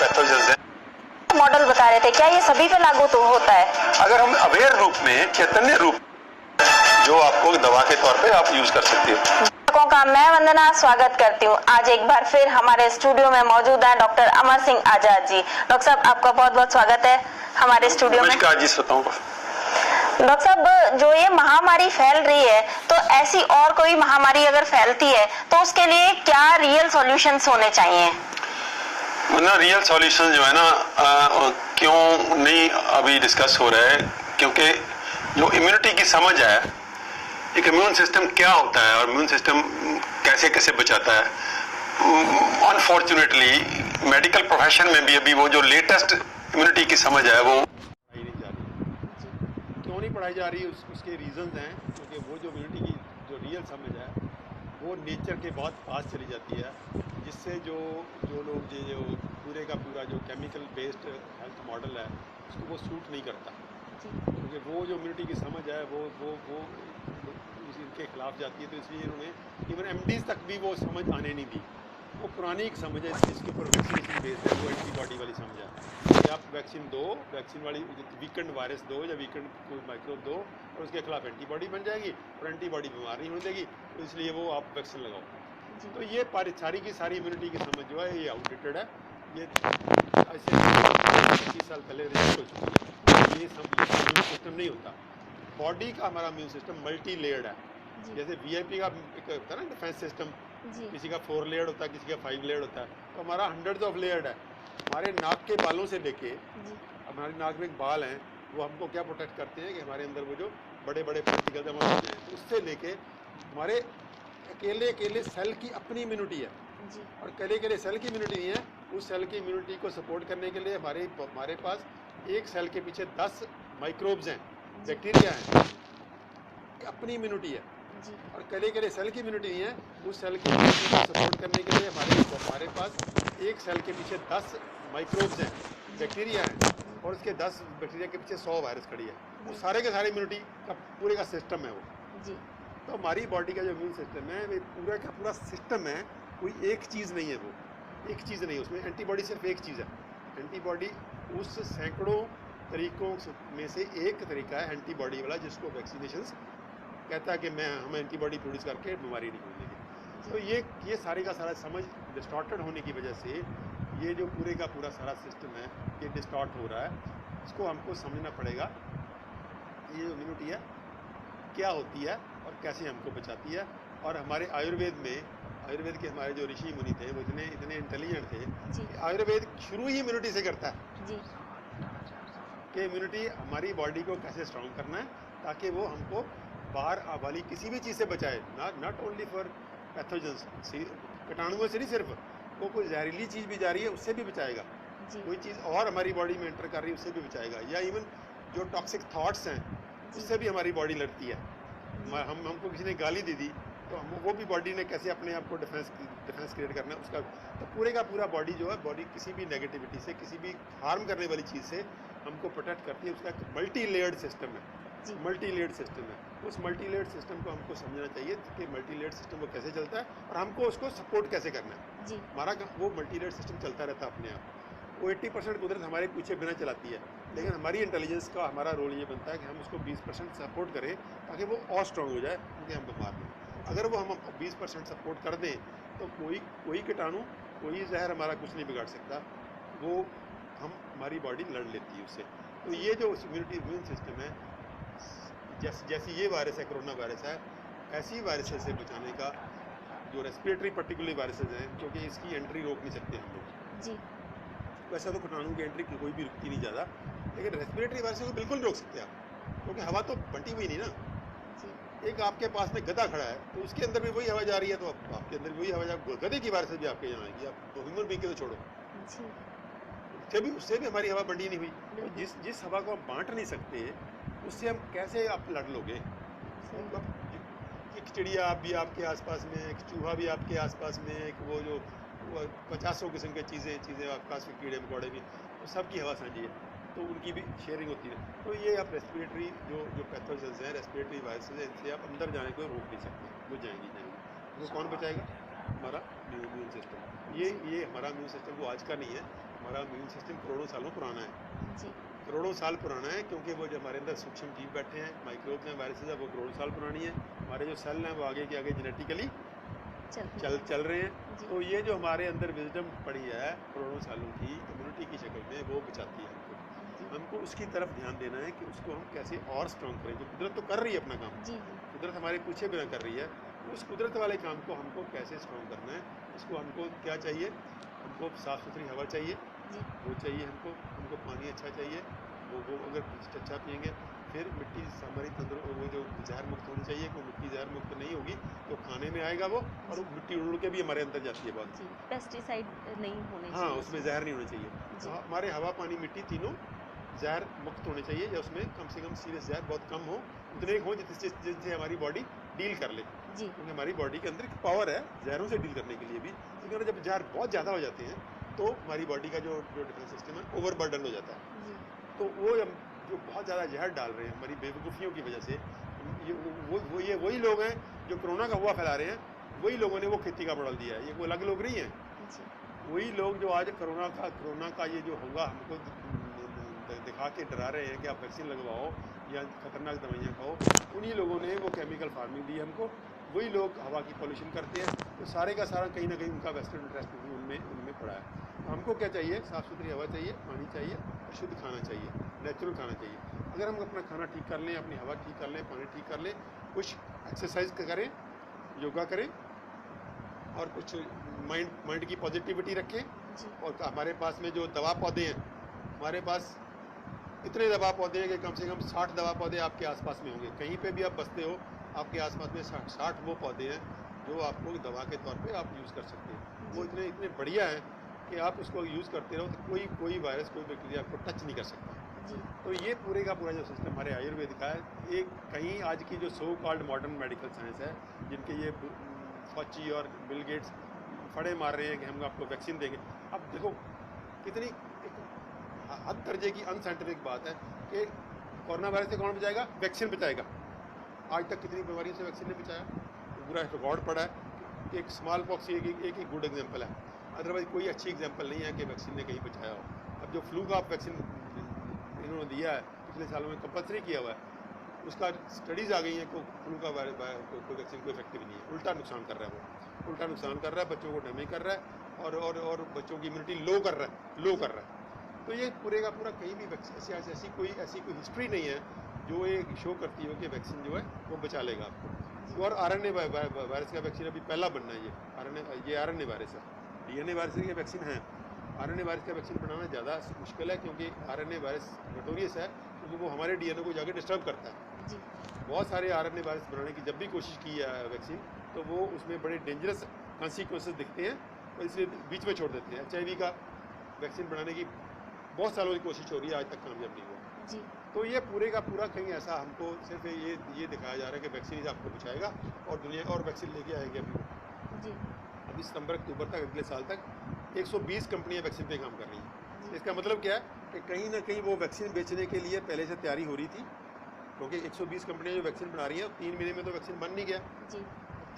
Pathogens हैं। Model बता रहे थे, क्या ये सभी पे लागू तो होता है? अगर हम अवेयर रूप में, चैतन्य रूप, जो आपको दवा के तौर पे आप यूज कर सकते हो। दर्शकों का मैं वंदना स्वागत करती हूँ। आज एक बार फिर हमारे स्टूडियो में मौजूद है डॉक्टर अमर सिंह आजाद जी। डॉक्टर साहब, आपका बहुत बहुत स्वागत है हमारे स्टूडियो में। नमस्कार जी, श्रोताओं को। डॉक्टर साहब, जो ये महामारी फैल रही है, तो ऐसी और कोई महामारी अगर फैलती है तो उसके लिए क्या रियल सॉल्यूशंस होने चाहिए? ना रियल सॉल्यूशन जो है ना, क्यों नहीं अभी डिस्कस हो रहा है, क्योंकि जो इम्यूनिटी की समझ है, एक इम्यून सिस्टम क्या होता है और इम्यून सिस्टम कैसे कैसे बचाता है, अनफॉर्चुनेटली मेडिकल प्रोफेशन में भी अभी वो जो लेटेस्ट इम्यूनिटी की समझ है वो पढ़ाई नहीं जा रही। क्यों नहीं पढ़ाई जा रही, उसके रीजंस हैं। क्योंकि वो जो इम्यूनिटी की जो रियल समझ है वो नेचर के बहुत पास चली जाती है, जिससे जो लोग जो पूरे का पूरा जो केमिकल बेस्ड हेल्थ मॉडल है उसको वो सूट नहीं करता। क्योंकि वो जो इम्यूनिटी की समझ है वो इनके खिलाफ जाती है, तो इसलिए इन्होंने इवन एमडीज तक भी वो समझ आने नहीं दी। वो पुरानी एक समझ है जिसके ऊपर वैक्सीनेशन बेस्ड है, वो एंटीबॉडी वाली समझ है कि आप वैक्सीन दो, वैक्सीन वाली वीकेंड वायरस दो या वीकेंड कोई माइक्रोब दो और उसके खिलाफ एंटीबॉडी बन जाएगी और एंटीबॉडी बीमार नहीं होने देगी, तो इसलिए वो आप वैक्सीन लगाओ। तो ये सारी की सारी इम्यूनिटी की समझ जो है ये आउटडेटेड है। ये ऐसे 25 साल पहले रिजेक्ट हो चुकी है। ये सब इम्यून सिस्टम नहीं होता। बॉडी का हमारा इम्यून सिस्टम मल्टी लेयर्ड है। जैसे वीआईपी का एक होता है ना डिफेंस सिस्टम, किसी का 4 लेयर्ड होता है, किसी का 5 लेयर्ड होता है, तो हमारा हंड्रेड्स ऑफ लेयर्ड है। हमारे नाक के बालों से लेके, हमारी नाक में एक बाल हैं, वो हमको क्या प्रोटेक्ट करते हैं कि हमारे अंदर वो जो बड़े बड़े पार्टिकल जमा होते हैं, तो उससे लेके हमारे अकेले सेल की अपनी इम्यूनिटी है और अकेले सेल की इम्यूनिटी नहीं है। उस सेल की इम्यूनिटी को सपोर्ट करने के लिए हमारे पास एक सेल के पीछे 10 माइक्रोब्स हैं, बैक्टीरिया हैं, अपनी इम्यूनिटी है। और अकेले सेल की इम्यूनिटी नहीं है। उस सेल की इम्यूनिटी को सपोर्ट करने के लिए हमारे पास एक सेल के पीछे 10 माइक्रोब्स हैं, बैक्टीरिया हैं, और उसके 10 बैक्टीरिया के पीछे 100 वायरस खड़ी है। वो सारे के सारे इम्यूनिटी का पूरे का सिस्टम है वो। तो हमारी बॉडी का जो इम्यून सिस्टम है वो पूरा का पूरा सिस्टम है, कोई एक चीज़ नहीं है। वो एक चीज़ नहीं है, उसमें एंटीबॉडी सिर्फ एक चीज़ है। एंटीबॉडी उस सैकड़ों तरीकों में से एक तरीका है एंटीबॉडी वाला, जिसको वैक्सीनेशन कहता है कि हम एंटीबॉडी प्रोड्यूस करके बीमारी नहीं होने देंगे। तो ये सारे का सारा समझ डिस्टॉर्टेड होने की वजह से ये जो पूरे का पूरा सारा सिस्टम है ये डिस्टॉर्ट हो रहा है। इसको हमको समझना पड़ेगा, ये जो इम्यूनिटी है क्या होती है और कैसे हमको बचाती है। और हमारे आयुर्वेद के हमारे जो ऋषि मुनि थे वो इतने इंटेलिजेंट थे कि आयुर्वेद शुरू ही इम्यूनिटी से करता है कि इम्यूनिटी हमारी बॉडी को कैसे स्ट्रॉन्ग करना है, ताकि वो हमको बाहर वाली किसी भी चीज़ से बचाए। नॉट ओनली फॉर पैथोजेंस, कीटाणुओं से नहीं, सिर्फ वो कोई जहरीली चीज़ भी जा रही है उससे भी बचाएगा, कोई चीज़ और हमारी बॉडी में एंटर कर रही है उससे भी बचाएगा, या इवन जो टॉक्सिक थॉट्स हैं उससे भी हमारी बॉडी लड़ती है। हमको किसी ने गाली दे दी तो वो भी बॉडी ने कैसे अपने आप को डिफेंस क्रिएट करना है उसका। तो पूरे का पूरा बॉडी जो है, बॉडी किसी भी नेगेटिविटी से, किसी भी हार्म करने वाली चीज़ से हमको प्रोटेक्ट करती है। उसका एक मल्टी लेयर्ड सिस्टम है, मल्टी लेयर्ड सिस्टम है। उस मल्टी लेयर्ड सिस्टम को हमको समझना चाहिए कि मल्टी लेयर्ड सिस्टम वो कैसे चलता है और हमको उसको सपोर्ट कैसे करना है। हमारा वो मल्टी लेयर्ड सिस्टम चलता रहता है अपने आप। वो 80% कुदरत हमारे पीछे बिना चलाती है, लेकिन हमारी इंटेलिजेंस का हमारा रोल ये बनता है कि हम उसको 20% सपोर्ट करें ताकि वो और स्ट्रॉन्ग हो जाए, क्योंकि हम बीमार नहीं। अगर वो हम 20% सपोर्ट कर दें तो कोई कीटाणु, कोई जहर हमारा कुछ नहीं बिगाड़ सकता। वो हमारी बॉडी लड़ लेती है उससे। तो ये जो इम्यून सिस्टम है, जैसी ये वायरस है, कोरोना वायरस है, ऐसी वायरसेस से बचाने का जो रेस्पिरेटरी पर्टिकुलर वायरसेस हैं, क्योंकि इसकी एंट्री रोक नहीं सकते हम लोग। वैसा तो कीटाणु की एंट्री कोई भी रुकती नहीं ज़्यादा, लेकिन रेस्पिरेटरी वायरसेस को बिल्कुल रोक सकते हैं आप, क्योंकि हवा तो बंटी हुई नहीं ना। एक आपके पास में गधा खड़ा है तो उसके अंदर भी वही हवा जा रही है, तो आपके अंदर भी वही हवा गधे की वायरसेस भी आपके यहाँ आएगी। आप तो ह्यूमन बीइंग के तो छोड़ो, उससे भी हमारी हवा बंटी नहीं हुई। तो जिस हवा को हम बांट नहीं सकते उससे हम कैसे आप लड़ लोगे। एक चिड़िया भी आपके आसपास में, एक चूहा भी आपके आसपास में, एक वो जो 50 किस्म की चीज़ें आसपास में, कीड़े मकोड़े भी, तो सबकी हवा साझी है, तो उनकी भी शेयरिंग होती है। तो ये आप रेस्पिरेटरी जो पैथोजेंस हैं, रेस्पिरेटरी वायरसेस हैं, इनसे आप अंदर जाने को रोक नहीं सकते, वो जाएंगी। वो कौन बचाएगा? हमारा इम्यून सिस्टम। ये हमारा इम्यून सिस्टम वो आज का नहीं है, हमारा इम्यून सिस्टम करोड़ों सालों पुराना है, जी करोड़ों साल पुराना है, क्योंकि वो जो हमारे अंदर सूक्ष्म जीव बैठे हैं, माइक्रोब्स हैं, वायरसेस हैं, वो करोड़ों साल पुरानी है। हमारे जो सेल हैं वो आगे के आगे जेनेटिकली चल रहे हैं। जी तो ये जो हमारे अंदर विजडम पड़ी है करोड़ों सालों की इम्यूनिटी की शक्ल में, वो बचाती है हमको। जी हमको उसकी तरफ ध्यान देना है कि उसको हम कैसे और स्ट्रॉन्ग करें। जो कुदरत तो कर रही है अपना काम, जी कुदरत हमारे पूछे बिना कर रही है, उस कुदरत वाले काम को हमको कैसे स्ट्रॉन्ग करना है। उसको हमको क्या चाहिए, हमको साफ़ सुथरी हवा चाहिए, जी वो चाहिए हमको पानी अच्छा चाहिए, वो अगर अच्छा पियेंगे। फिर मिट्टी हमारी वो जो जहर मुक्त होनी चाहिए, कोई मिट्टी जहर मुक्त नहीं होगी तो खाने में आएगा वो, और वो मिट्टी उड़ के भी हमारे अंदर जाती है बहुत। जी पेस्टिसाइड नहीं होने हाँ, चाहिए उसमें जहर नहीं होना चाहिए। जी तो हमारे हवा पानी मिट्टी तीनों जहर मुक्त होने चाहिए, या उसमें कम से कम सीरियस जहर बहुत कम हो, उतने हो जिससे हमारी बॉडी डील कर ले। जी क्योंकि हमारी बॉडी के अंदर एक पावर है जहरों से डील करने के लिए भी, लेकिन जब जहर बहुत ज़्यादा हो जाते हैं तो हमारी बॉडी का जो डिफेंस सिस्टम है ओवरबर्डन हो जाता है। जी तो वो हम जो बहुत ज़्यादा जहर डाल रहे हैं हमारी बेवकूफ़ियों की वजह से, ये वही लोग हैं जो कोरोना का हुआ फैला रहे हैं, वही लोगों ने वो खेती का मॉडल दिया है। ये कोई अलग लोग नहीं हैं, जी वही लोग जो आज कोरोना का ये जो होगा हमको दिखा के डरा रहे हैं कि आप वैक्सीन लगवाओ या खतरनाक दवाइयाँ खाओ, उन्हीं लोगों ने वो केमिकल फार्मिंग दी हमको। वही लोग हवा की पॉल्यूशन करते हैं, तो सारे का सारा कहीं ना कहीं उनका वेस्टर्न इंटरेस्ट भी उनमें पड़ा है। तो हमको क्या चाहिए, साफ़ सुथरी हवा चाहिए, पानी चाहिए, और शुद्ध खाना चाहिए, नेचुरल खाना चाहिए। अगर हम अपना खाना ठीक कर लें, अपनी हवा ठीक कर लें, पानी ठीक कर लें, कुछ एक्सरसाइज करें, योगा करें, और कुछ माइंड की पॉजिटिविटी रखें, जी और हमारे पास में जो दवा पौधे हैं, हमारे पास इतने दवा पौधे हैं कि कम से कम 60 दवा पौधे आपके आसपास में होंगे। कहीं पे भी आप बसते हो, आपके आसपास में 60 वो पौधे हैं जो आपको दवा के तौर पे आप यूज़ कर सकते हैं। वो जी इतने बढ़िया हैं कि आप उसको यूज़ करते रहो तो कोई वायरस, कोई बैक्टीरिया आपको टच नहीं कर सकता। जी तो ये पूरे का पूरा जो सिस्टम हमारे आयुर्वेद का है, एक कहीं आज की जो so called modern medical science है, जिनके ये फॉची और बिल गेट्स फड़े मार रहे हैं कि हम आपको वैक्सीन देंगे। अब देखो कितनी हद दर्जे की अनसाइंटिफिक बात है कि कोरोना वायरस से कौन बचाएगा, वैक्सीन बचाएगा। आज तक कितनी बीमारियों से वैक्सीन ने बचाया, पूरा रिकॉर्ड पड़ा है। एक स्मॉल पॉक्स एक गुड एग्जांपल है, अदरवाइज कोई अच्छी एग्जांपल नहीं है कि वैक्सीन ने कहीं बचाया हो। अब जो फ्लू का वैक्सीन इन्होंने दिया है, पिछले सालों में कंपल्सरी किया हुआ है, उसका स्टडीज़ आ गई हैं कि फ्लू का कोई वैक्सीन कोई इफेक्टिव नहीं है, उल्टा नुकसान कर रहा है, वो उल्टा नुकसान कर रहा है, बच्चों को डैमेज कर रहा है, और बच्चों की इम्यूनिटी लो कर रहा है। तो ये पूरे का पूरा कहीं भी ऐसी कोई हिस्ट्री नहीं है जो ये शो करती हो कि वैक्सीन जो है वो बचा लेगा आपको। और आरएनए वायरस का वैक्सीन अभी पहला बनना है। ये आरएनए वायरस है, डीएनए वायरस के वैक्सीन है। आरएनए वायरस का वैक्सीन बनाना ज़्यादा मुश्किल है, क्योंकि आरएनए वायरस नोटोरियस है, क्योंकि वो हमारे डीएनए को जाकर डिस्टर्ब करता है। जी बहुत सारे आरएनए वायरस बनाने की जब भी कोशिश की है वैक्सीन, तो वो उसमें बड़े डेंजरस कॉन्सिक्वेंसेस दिखते हैं, और इसलिए बीच में छोड़ देते हैं। HIV का वैक्सीन बनाने की बहुत सालों की कोशिश हो रही है, आज तक कामयाब नहीं हुआ। जी तो ये पूरे का पूरा कहीं ऐसा हमको सिर्फ ये दिखाया जा रहा है कि वैक्सीन ही आपको बचाएगा, और दुनिया और वैक्सीन लेके आएंगे। जी अभी सितंबर अक्टूबर तक अगले साल तक 120 कंपनियां वैक्सीन पे काम कर रही हैं। जी इसका मतलब क्या है कि कहीं ना कहीं वो वैक्सीन बेचने के लिए पहले से तैयारी हो रही थी, क्योंकि 120 कंपनियां जो वैक्सीन बना रही हैं, 3 महीने में तो वैक्सीन बन नहीं गया। जी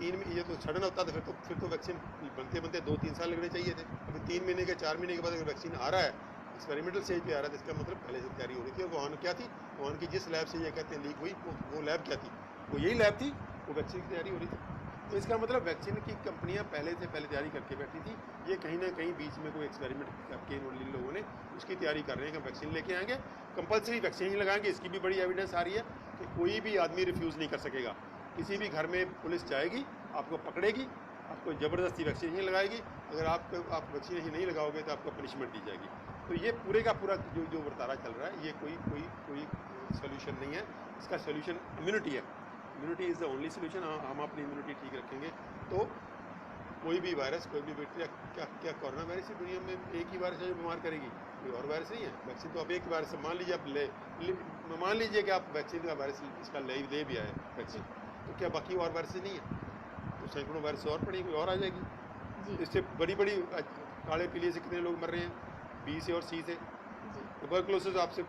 3 महीने ये तो सडन होता था, फिर तो वैक्सीन बनते 2-3 साल लगने चाहिए थे। अभी 3 महीने के 4 महीने के बाद अगर वैक्सीन आ रहा है, एक्सपेरिमेंटल स्टेज पे आ रहा है, तो इसका मतलब पहले से तैयारी हो रही थी। और वहाँ क्या थी, वहाँ की जिस लैब से ये कहते हैं लीक हुई, वो लैब क्या थी, वो यही लैब थी, वो वैक्सीन की तैयारी हो रही थी। तो इसका मतलब वैक्सीन की कंपनियां पहले से तैयारी करके बैठी थी। ये कहीं ना कहीं बीच में कोई एक्सपेरिमेंट करके इन लोगों ने उसकी तैयारी कर रहे हैं कि वैक्सीन लेके आएंगे, कंपलसरी वैक्सीन ही लगाएंगे। इसकी भी बड़ी एविडेंस आ रही है कि कोई भी आदमी रिफ्यूज़ नहीं कर सकेगा। किसी भी घर में पुलिस जाएगी, आपको पकड़ेगी, आपको ज़बरदस्ती वैक्सीन ही लगाएगी। अगर आप वैक्सीन ही नहीं लगाओगे तो आपको पनिशमेंट दी जाएगी। तो ये पूरे का पूरा जो वर्तारा चल रहा है, ये कोई सोल्यूशन नहीं है। इसका सोल्यूशन इम्यूनिटी है। Immunity is the only solution. हम अपनी इम्यूनिटी ठीक रखेंगे तो कोई भी वायरस, कोई भी बैक्टीरिया, क्या कोरोना वायरस ही दुनिया में एक ही वायरस है जो बीमार करेगी, कोई और वायरस नहीं है। वैक्सीन तो आप एक वायरस, मान लीजिए आप मान लीजिए कि आप वैक्सीन का वायरस इसका ले भी आए वैक्सीन, तो क्या बाकी और वायरस नहीं है? तो सैकड़ों वायरस और पड़ी, कोई और आ जाएगी। जी इससे बड़ी काले पीलिए से कितने लोग मर रहे हैं, बी से और सी से। जी ट्यूबरकुलोसिस आपसे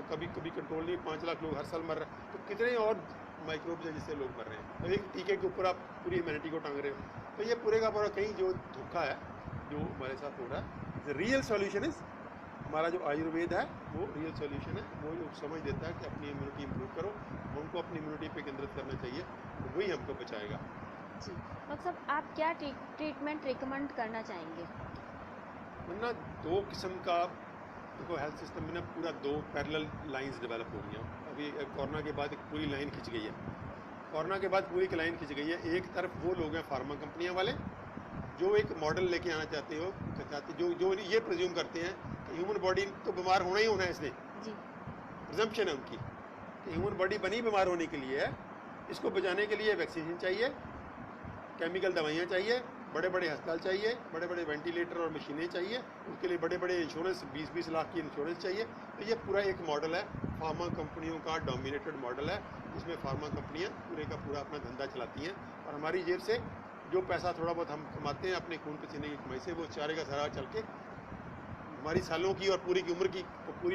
कभी कंट्रोल नहीं, 5 लाख लोग हर साल मर रहे हैं। तो कितने और माइक्रोब्स हैं जिससे लोग मर रहे हैं। तो एक टीके के ऊपर आप पूरी ह्यूमैनिटी को टांग रहे हो। तो ये पूरे का पूरा कहीं जो धोखा है जो हमारे साथ हो रहा है। द रियल सॉल्यूशन इज हमारा जो आयुर्वेद है वो रियल सॉल्यूशन है, वो जो समझ देता है कि अपनी इम्यूनिटी इम्प्रूव करो, हमको अपनी इम्यूनिटी पे केंद्रित करना चाहिए, तो वही हमको बचाएगा। जी डॉक्टर साहब, आप क्या ट्रीटमेंट रिकमेंड करना चाहेंगे? वरना दो किस्म का देखो हेल्थ सिस्टम में ना पूरा दो पैरेलल लाइंस डेवलप हो गई हैं। अभी कोरोना के बाद एक पूरी लाइन खिंच गई है, कोरोना के बाद पूरी एक लाइन खिंच गई है। एक तरफ वो लोग हैं फार्मा कंपनियां वाले जो एक मॉडल लेके आना चाहते हो जो ये प्रिज्यूम करते हैं कि ह्यूमन बॉडी तो बीमार होना ही होना है, इसलिए जी प्रिजम्पशन है उनकी कि ह्यूमन बॉडी बनी बीमार होने के लिए है, इसको बचाने के लिए वैक्सीन चाहिए, केमिकल दवाइयाँ चाहिए, बड़े बड़े अस्पताल चाहिए, बड़े बड़े वेंटिलेटर और मशीनें चाहिए, उसके लिए बड़े बड़े इंश्योरेंस 20-20 लाख की इंश्योरेंस चाहिए। तो ये पूरा एक मॉडल है, फार्मा कंपनियों का डोमिनेटेड मॉडल है, जिसमें फार्मा कंपनियां पूरे का पूरा अपना धंधा चलाती हैं और हमारी जेब से जो पैसा थोड़ा बहुत हम कमाते हैं अपने खून पसीने की कमाई से, वो सारे का सारा चल के हमारी सालों की और पूरी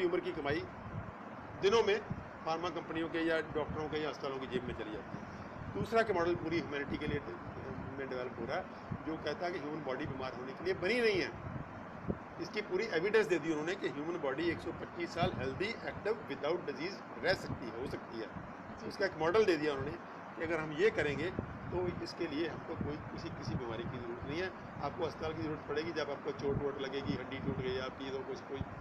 उम्र की कमाई दिनों में फार्मा कंपनियों के या डॉक्टरों के या अस्पतालों की जेब में चली जाती है। दूसरा के मॉडल पूरी ह्यूमैनिटी के लिए में डेवलप हो रहा है, जो कहता है कि ह्यूमन बॉडी बीमार होने के लिए बनी नहीं है। इसकी पूरी एविडेंस दे दी उन्होंने कि ह्यूमन बॉडी 125 साल हेल्दी एक्टिव विदाउट डिजीज रह सकती है, हो सकती है। उसका एक मॉडल दे दिया उन्होंने कि अगर हम ये करेंगे तो इसके लिए हमको कोई किसी बीमारी की ज़रूरत नहीं है। आपको अस्पताल की ज़रूरत पड़ेगी जब आपको चोट वोट लगेगी, हड्डी टूट गई आपकी, तो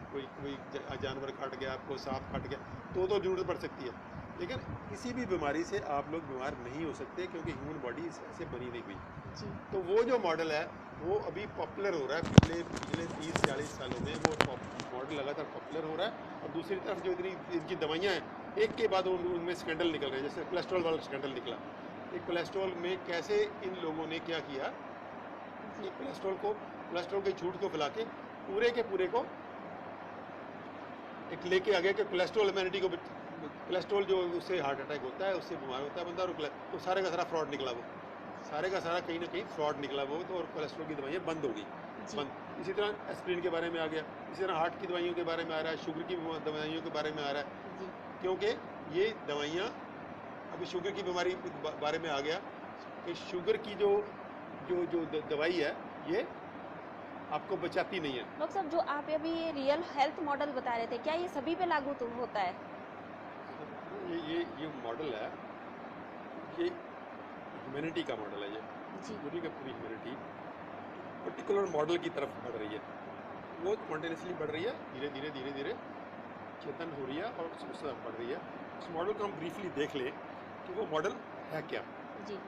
कोई जानवर काट गया, आपको सांप काट गया, तो ज़रूरत पड़ सकती है। लेकिन किसी भी बीमारी से आप लोग बीमार नहीं हो सकते क्योंकि ह्यूमन बॉडी ऐसे बनी नहीं हुई। तो वो जो मॉडल है वो अभी पॉपुलर हो रहा है, पिछले 30-40 सालों में वो मॉडल लगातार पॉपुलर हो रहा है। और दूसरी तरफ जो इतनी इनकी दवाइयाँ हैं, एक के बाद उनमें स्कैंडल निकल रहे हैं, जैसे कोलेस्ट्रॉल वाला स्कैंडल निकला। एक कोलेस्ट्रॉल में कैसे इन लोगों ने क्या किया कि कोलेस्ट्रॉल के झूठ को फैला के पूरे के पूरे को एक लेके आ गया कि कोलेस्ट्रॉल ह्यूमैनिटी को, कोलेस्ट्रॉल जो उससे हार्ट अटैक होता है, उससे बीमार होता है बंदा, और तो सारे का सारा फ्रॉड निकला, वो सारे का सारा कहीं ना कहीं फ्रॉड निकला वो तो। और कोलेस्ट्रॉल की दवाइयाँ बंद हो गई, बंद। इसी तरह एस्पिरिन के बारे में आ गया, इसी तरह हार्ट की दवाइयों के बारे में आ रहा है, शुगर की दवाइयों के बारे में आ रहा है, क्योंकि ये दवाइयाँ अभी शुगर की बीमारी के बारे में आ गया कि शुगर की जो दवाई है ये आपको बचाती नहीं है। डॉक्टर साहब, जो आप अभी ये रियल हेल्थ मॉडल बता रहे थे, क्या ये सभी पे लागू तो होता है? ये मॉडल है, ये ह्यूमैनिटी का मॉडल है, ये पूरी का पूरी ह्यूमैनिटी पर्टिकुलर मॉडल की तरफ बढ़ रही है। वो स्पॉन्टेनियसली बढ़ रही है, धीरे धीरे चेतन हो रही है और उस तरफ बढ़ रही है। उस मॉडल को हम ब्रीफली देख लें कि वो मॉडल है क्या। जी,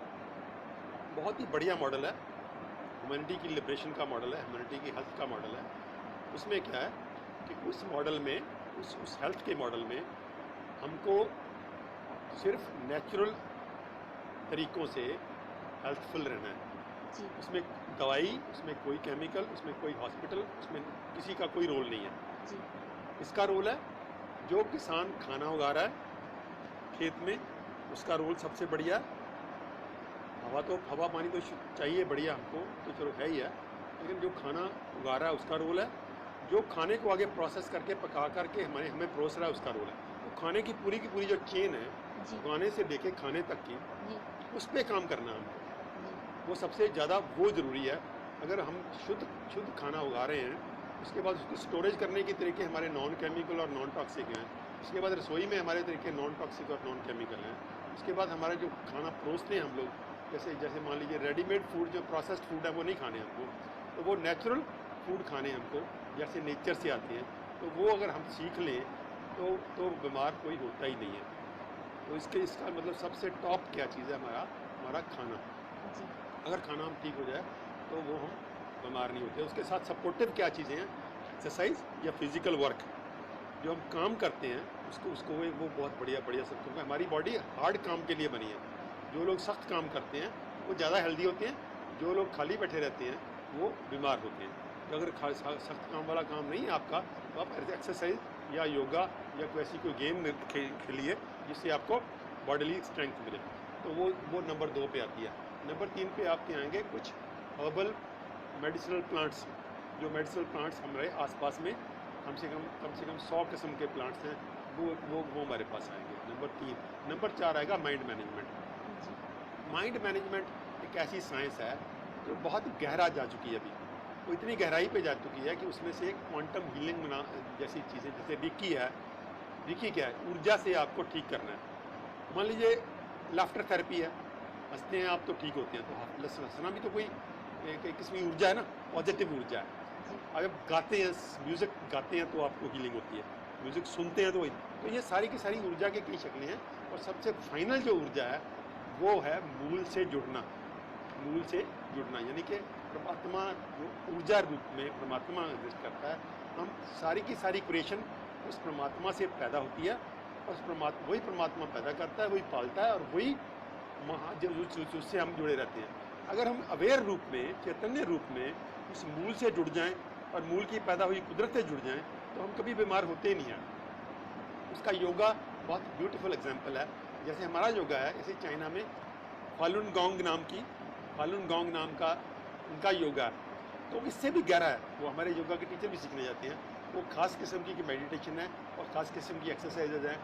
बहुत ही बढ़िया मॉडल है, ह्यूमैनिटी की लिबरेशन का मॉडल है, ह्यूमैनिटी की हेल्थ का मॉडल है। उसमें क्या है कि उस मॉडल में, उस हेल्थ के मॉडल में हमको सिर्फ नेचुरल तरीक़ों से हेल्थफुल रहना है। उसमें दवाई, उसमें कोई केमिकल, उसमें कोई हॉस्पिटल, उसमें किसी का कोई रोल नहीं है। इसका रोल है जो किसान खाना उगा रहा है खेत में, उसका रोल सबसे बढ़िया है। हवा पानी तो चाहिए बढ़िया हमको, तो चलो है ही है, लेकिन जो खाना उगा रहा है उसका रोल है। जो खाने को आगे प्रोसेस करके पका करके हमें परोस रहा है उसका रोल है। तो खाने की पूरी जो चेन है, उगाने से लेके खाने तक की, उस पर काम करना है हमको। वो सबसे ज़्यादा वो ज़रूरी है। अगर हम शुद्ध खाना उगा रहे हैं, उसके बाद उसको स्टोरेज करने के तरीके हमारे नॉन केमिकल और नॉन टॉक्सिक हैं। उसके बाद रसोई में हमारे तरीके नॉन टॉक्सिक और नॉन केमिकल हैं। उसके बाद हमारा जो खाना परोसते हैं हम लोग, जैसे मान लीजिए रेडीमेड फूड, जो प्रोसेस्ड फूड है वो नहीं खाने हमको, तो वो नेचुरल फूड खाने हमको, जैसे नेचर से आते हैं। तो वो अगर हम सीख लें तो बीमार कोई होता ही नहीं है। तो इसका मतलब सबसे टॉप क्या चीज़ है, हमारा खाना। अगर खाना हम ठीक हो जाए तो वो हम बीमार नहीं होते। उसके साथ सपोर्टिव क्या चीज़ें हैं, एक्सरसाइज या फिज़िकल वर्क जो हम काम करते हैं, उसको वो बहुत बढ़िया सब, क्योंकि हमारी बॉडी हार्ड काम के लिए बनी है। जो लोग सख्त काम करते हैं वो ज़्यादा हेल्दी होते हैं, जो लोग खाली बैठे रहते हैं वो बीमार होते हैं। तो अगर सख्त काम वाला काम नहीं है आपका, तो आप एक्सरसाइज या योगा या कोई ऐसी कोई गेम खेलिए जिससे आपको बॉडीली स्ट्रेंथ मिले। तो वो नंबर 2 पे आती है। नंबर 3 पे आपके आएंगे कुछ हर्बल मेडिसिनल प्लांट्स। जो मेडिसिनल प्लांट्स हमारे आसपास में कम से कम 100 किस्म के प्लांट्स हैं, वो हमारे पास आएंगे। नंबर 3। नंबर 4 आएगा माइंड मैनेजमेंट। माइंड मैनेजमेंट एक ऐसी साइंस है जो बहुत गहरा जा चुकी है अभी। वो इतनी गहराई पे जा चुकी है कि उसमें से एक क्वांटम हीलिंग जैसी चीज़ें, जैसे रिकी है। रिकी क्या है? ऊर्जा से आपको ठीक करना है। मान लीजिए लाफ्टर थेरेपी है, हंसते हैं आप तो ठीक होते हैं, तो हंसना भी तो कोई एक किस्म की ऊर्जा है ना, पॉजिटिव ऊर्जा है। अगर गाते हैं, म्यूज़िक गाते हैं तो आपको हीलिंग होती है, म्यूज़िक सुनते हैं तो ये सारी की सारी ऊर्जा की कई शक्लें हैं। और सबसे फाइनल जो ऊर्जा है वो है मूल से जुड़ना। मूल से जुड़ना यानी कि परमात्मा जो ऊर्जा रूप में परमात्मा एग्जिस्ट करता है, हम सारी की सारी क्रिएशन उस परमात्मा से पैदा होती है, और वही परमात्मा पैदा करता है, वही पालता है, और वही उससे हम जुड़े रहते हैं। अगर हम अवेयर रूप में, चैतन्य रूप में उस मूल से जुड़ जाएं और मूल की पैदा हुई कुदरत से जुड़ जाएं, तो हम कभी बीमार होते ही नहीं हैं। उसका योगा बहुत ब्यूटीफुल एग्जाम्पल है। जैसे हमारा योगा है, जैसे चाइना में फालुन गोंग नाम का उनका योगा है, तो इससे भी गहरा है। वो हमारे योगा के टीचर भी सीखने जाते हैं। वो खास किस्म की मेडिटेशन है और ख़ास किस्म की एक्सरसाइजेज हैं।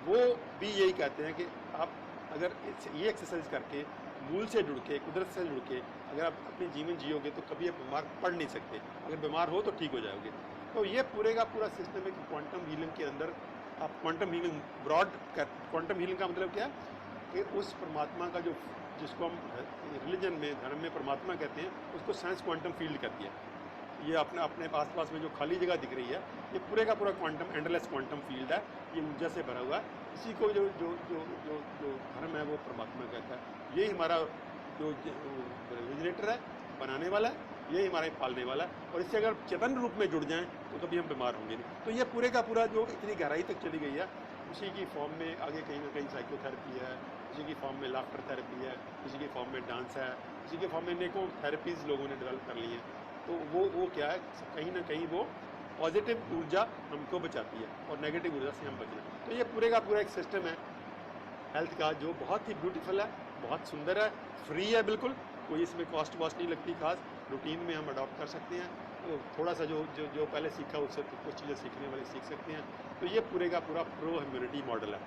वो भी यही कहते हैं कि आप अगर ये एक्सरसाइज करके मूल से जुड़ के, कुदरत से जुड़ के अगर आप अपनी जीवन जियोगे तो कभी आप बीमार पड़ नहीं सकते। अगर बीमार हो तो ठीक हो जाओगे। तो ये पूरे का पूरा सिस्टम है कि क्वांटम हीलिंग के अंदर आप क्वांटम हीलिंग क्वांटम हीलिंग का मतलब क्या है कि उस परमात्मा का जिसको हम रिलीजन में, धर्म में परमात्मा कहते हैं, उसको साइंस क्वांटम फील्ड कहती है। ये अपने आसपास में जो खाली जगह दिख रही है, ये पूरे का पूरा क्वांटम एंडलेस क्वांटम फील्ड है। ये ऊर्जा से भरा हुआ है। इसी को जो जो जो जो जो धर्म है वो परमात्मा कहता है। यही हमारा जो रिजनेटर है, बनाने वाला है, यही हमारे पालने वाला है। और इससे अगर चेतन रूप में जुड़ जाएं तो कभी हम बीमार होंगे नहीं। तो ये पूरे का पूरा जो इतनी गहराई तक चली गई है, उसी की फॉर्म में आगे कहीं ना कहीं साइकोथेरेपी है, उसी की फॉर्म में लाफ्टर थेरेपी है, उसी की फॉर्म में डांस है, उसी के फॉर्म में अनेकों थेरेपीज़ लोगों ने डेवलप कर ली हैं। तो वो क्या है, कहीं ना कहीं वो पॉजिटिव ऊर्जा हमको बचाती है और नेगेटिव ऊर्जा से हम बचना। तो ये पूरे का पूरा एक सिस्टम है हेल्थ का, जो बहुत ही ब्यूटीफुल है, बहुत सुंदर है, फ्री है बिल्कुल, कोई इसमें कॉस्ट वॉस्ट नहीं लगती खास। रूटीन में हम अडॉप्ट कर सकते हैं। तो थोड़ा सा जो पहले सीखा उससे कुछ चीज़ें सीखने वाले सीख सकते हैं। तो ये पूरे का पूरा प्रो ह्यूमैनिटी मॉडल है।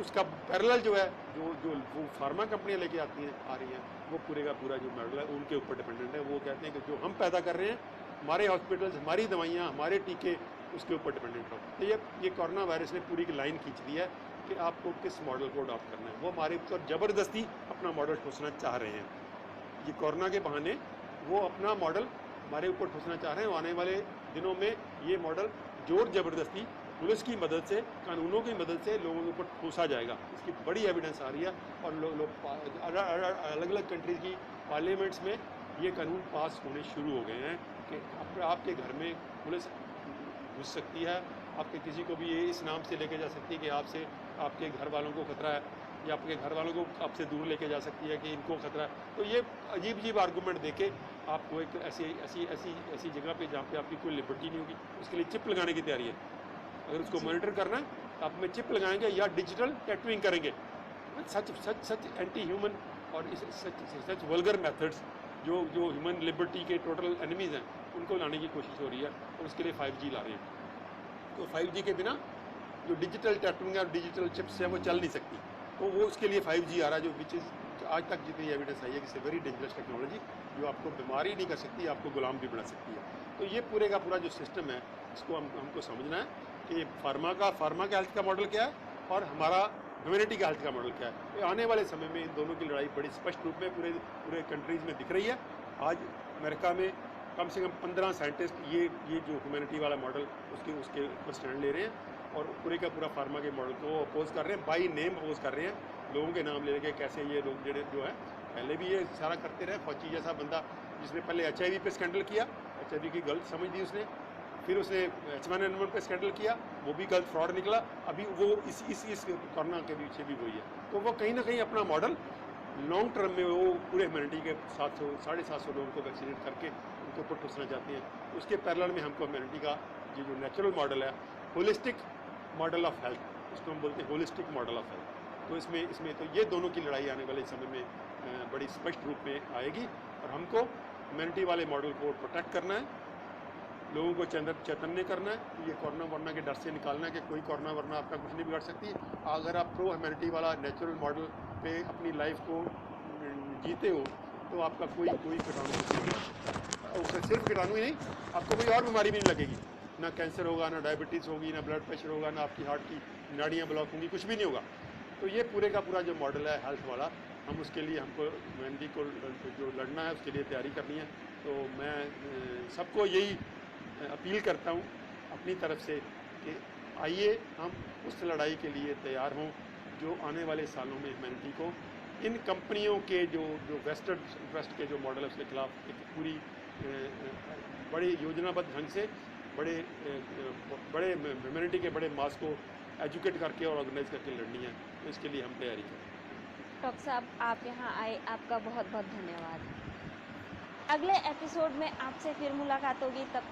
उसका पैरेलल जो है, जो वो फार्मा कंपनियाँ लेके आ रही हैं, वो पूरे का पूरा जो मॉडल है उनके ऊपर डिपेंडेंट है। वो कहते हैं कि जो हम पैदा कर रहे हैं, हमारे हॉस्पिटल्स, हमारी दवाइयाँ, हमारे टीके, उसके ऊपर डिपेंडेंट हो। तो ये कोरोना वायरस ने पूरी की लाइन खींच दी है कि आपको किस मॉडल को अडॉप्ट करना है। वो हमारे ऊपर ज़बरदस्ती अपना मॉडल ठोसना चाह रहे हैं। ये कोरोना के बहाने वो अपना मॉडल हमारे ऊपर ठोसना चाह रहे हैं। आने वाले दिनों में ये मॉडल जोर ज़बरदस्ती पुलिस की मदद से, कानूनों की मदद से लोगों के ऊपर ठोसा जाएगा। इसकी बड़ी एविडेंस आ रही है। और अलग अलग कंट्रीज़ की पार्लियामेंट्स में ये कानून पास होने शुरू हो गए हैं कि आपके घर में पुलिस घुस सकती है, आपके किसी को भी ये इस नाम से लेके जा सकती है कि आपके घर वालों को खतरा है, या आपके घर वालों को आपसे दूर लेके जा सकती है कि इनको खतरा है। तो ये अजीब आर्गूमेंट देके आपको एक ऐसी जगह पे जहाँ पे आपकी कोई लिबर्टी नहीं होगी, उसके लिए चिप लगाने की तैयारी है। अगर उसको मॉनिटर करना है तो आप में चिप लगाएंगे या डिजिटल टैटूइंग करेंगे। सच एंटी ह्यूमन और सच वल्गर मेथड्स जो ह्यूमन लिबर्टी के टोटल एनिमीज़ हैं, उनको लाने की कोशिश हो रही है। और उसके लिए 5G ला रहे हैं। तो 5G के बिना जो डिजिटल टैटूइंग और डिजिटल चिप्स है वो चल नहीं सकती। तो वो उसके लिए 5G आ रहा है, जो विच इज़ आज तक जितनी एविडेंस आई है कि वेरी डेंजरस टेक्नोलॉजी, जो आपको बीमार ही नहीं कर सकती, आपको गुलाम भी बना सकती है। तो ये पूरे का पूरा जो सिस्टम है, इसको हमको समझना है कि फार्मा का हेल्थ का मॉडल क्या है और हमारा ह्यूमैनिटी का हेल्थ का मॉडल क्या है। तो आने वाले समय में इन दोनों की लड़ाई बड़ी स्पष्ट रूप में पूरे कंट्रीज़ में दिख रही है। आज अमेरिका में कम से कम 15 साइंटिस्ट ये जो ह्यूमैनिटी वाला मॉडल उसके ऊपर स्टैंड ले रहे हैं और पूरे का पूरा फार्मा के मॉडल को अपोज कर रहे हैं, बाई नेम अपोज कर रहे हैं। लोगों के नाम ले के कैसे ये लोग जो है पहले भी ये सारा करते रहे। फौजी जैसा बंदा जिसने पहले HIV पे स्कैंडल किया, HIV की गलत समझ दी उसने, फिर उसने H1N1 पे स्कैंडल किया, वो भी गलत फ्रॉड निकला। अभी वो इस कोरोना के पीछे भी वही है। तो वो कहीं ना कहीं अपना मॉडल लॉन्ग टर्म में वो पूरे ह्यूमैनिटी के 700-750 लोगों को वैक्सीनेट करके उनके ऊपर ठूसना चाहते हैं। उसके पैरेलल में हमको ह्यूमैनिटी का ये जो नेचुरल मॉडल है, होलिस्टिक मॉडल ऑफ हेल्थ, उसको हम बोलते हैं होलिस्टिक मॉडल ऑफ हेल्थ। तो इसमें तो ये दोनों की लड़ाई आने वाले समय में बड़ी स्पष्ट रूप में आएगी। और हमको ह्यूमैनिटी वाले मॉडल को प्रोटेक्ट करना है, लोगों को चैतन्य करना है। ये कोरोना वरना के डर से निकालना है कि कोई कोरोना वरना आपका कुछ नहीं बिगाड़ सकती। अगर आप प्रो ह्यूमैनिटी वाला नेचुरल मॉडल पे अपनी लाइफ को जीते हो तो आपका कोई कीटाणु नहीं। उससे सिर्फ कीटाणु ही नहीं, आपको कोई और बीमारी भी नहीं लगेगी, ना कैंसर होगा, ना डायबिटीज़ होगी, ना ब्लड प्रेशर होगा, ना आपकी हार्ट की नाड़ियाँ ब्लॉक होंगी, कुछ भी नहीं होगा। तो ये पूरे का पूरा जो मॉडल है हेल्थ वाला, हम उसके लिए हमको मेहंदी को जो लड़ना है उसके लिए तैयारी करनी है। तो मैं सबको यही अपील करता हूँ अपनी तरफ से कि आइए हम उस लड़ाई के लिए तैयार हों जो आने वाले सालों में ह्यूमैनिटी को इन कंपनियों के जो वेस्टर्न इंटरेस्ट के जो मॉडल है उसके खिलाफ एक पूरी बड़ी योजनाबद्ध ढंग से बड़े ह्यूमैनिटी के बड़े मास को एजुकेट करके और ऑर्गेनाइज करके लड़नी है। तो इसके लिए हम तैयारी करें। डॉक्टर साहब, आप यहाँ आए, आपका बहुत बहुत धन्यवाद। अगले एपिसोड में आपसे फिर मुलाकात होगी, तब